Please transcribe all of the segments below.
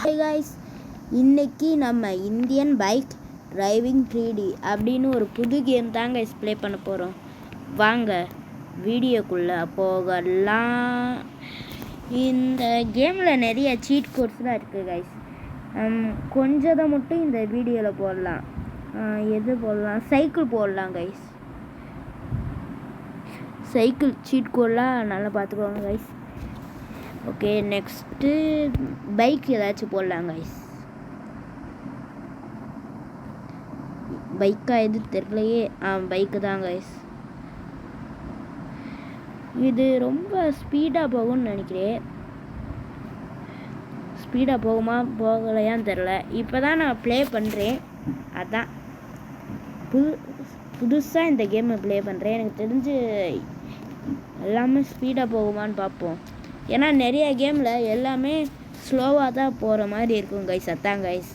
Hi guys, இன்னைக்கு நம்ம Indian bike driving 3D அப்படின்னு ஒரு புது கேம் தாங்க ப்ளே பண்ண போகிறோம். வாங்க வீடியோக்குள்ளே போகலாம். இந்த கேமில் நிறைய சீட் கோட்ஸ்லாம் இருக்குது காய்ஸ். கொஞ்சத்தை மட்டும் இந்த வீடியோவில் போடலாம். எது போடலாம்? சைக்கிள் போடலாம் கைஸ். சைக்கிள் சீட் கோட்லாம் நல்லா பார்த்துக்கோங்க கைஸ். ஓகே, நெக்ஸ்ட்டு பைக் ஏதாச்சும் போடலாம் கைஸ். பைக்கா எது தெரியலையே. பைக்கு தான் கைஸ். இது ரொம்ப ஸ்பீடாக போகும்னு நினைக்கிறேன். ஸ்பீடாக போகுமா போகலையான்னு தெரில. இப்போ தான் நான் ப்ளே பண்ணுறேன். அதான் புதுசாக இந்த கேமை ப்ளே பண்ணுறேன். எனக்கு தெரிஞ்சு எல்லாமே ஸ்பீடாக போகுமான்னு பார்ப்போம். ஏன்னா நிறைய கேமில் எல்லாமே ஸ்லோவாக தான் போகிற மாதிரி இருக்கும் கைஸ். அதான் கைஸ்,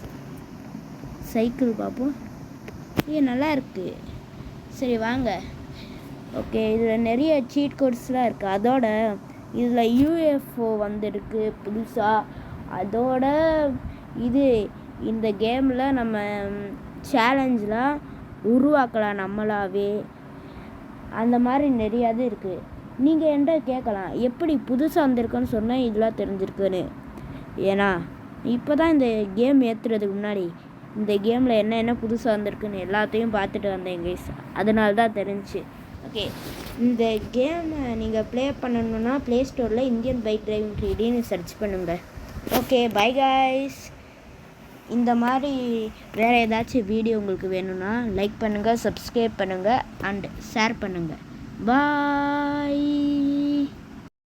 சைக்கிள் பார்ப்போம். நல்லா இருக்குது. சரி வாங்க. ஓகே, இதில் நிறைய சீட் கோட்ஸ்லாம் இருக்குது. அதோட இதில் யூஎஃப்ஓ வந்துருக்கு புதுசாக. அதோட இந்த கேமில் நம்ம சேலஞ்செலாம் உருவாக்கலாம் நம்மளாவே. அந்த மாதிரி நிறையாது இருக்குது. நீங்கள் என்கிட்ட கேட்கலாம், எப்படி புதுசாக வந்திருக்குன்னு சொன்னால் இதெல்லாம் தெரிஞ்சிருக்குன்னு. ஏன்னா இப்போ தான் இந்த கேம் ஏற்றுறதுக்கு முன்னாடி இந்த கேமில் என்ன புதுசாக வந்திருக்குன்னு எல்லாத்தையும் பார்த்துட்டு வந்தேன் கைஸ். அதனால தான் தெரிஞ்சிச்சு. ஓகே, இந்த கேமை நீங்கள் ப்ளே பண்ணணுன்னா ப்ளே ஸ்டோரில் இந்தியன் பைக் டிரைவிங் 3Dன்னு சர்ச் பண்ணுங்கள். Okay, bye guys. இந்த மாதிரி வேறு ஏதாச்சும் வீடியோ உங்களுக்கு வேணும்னா லைக் பண்ணுங்கள், சப்ஸ்கிரைப் பண்ணுங்கள் அண்ட் ஷேர் பண்ணுங்கள். Bye.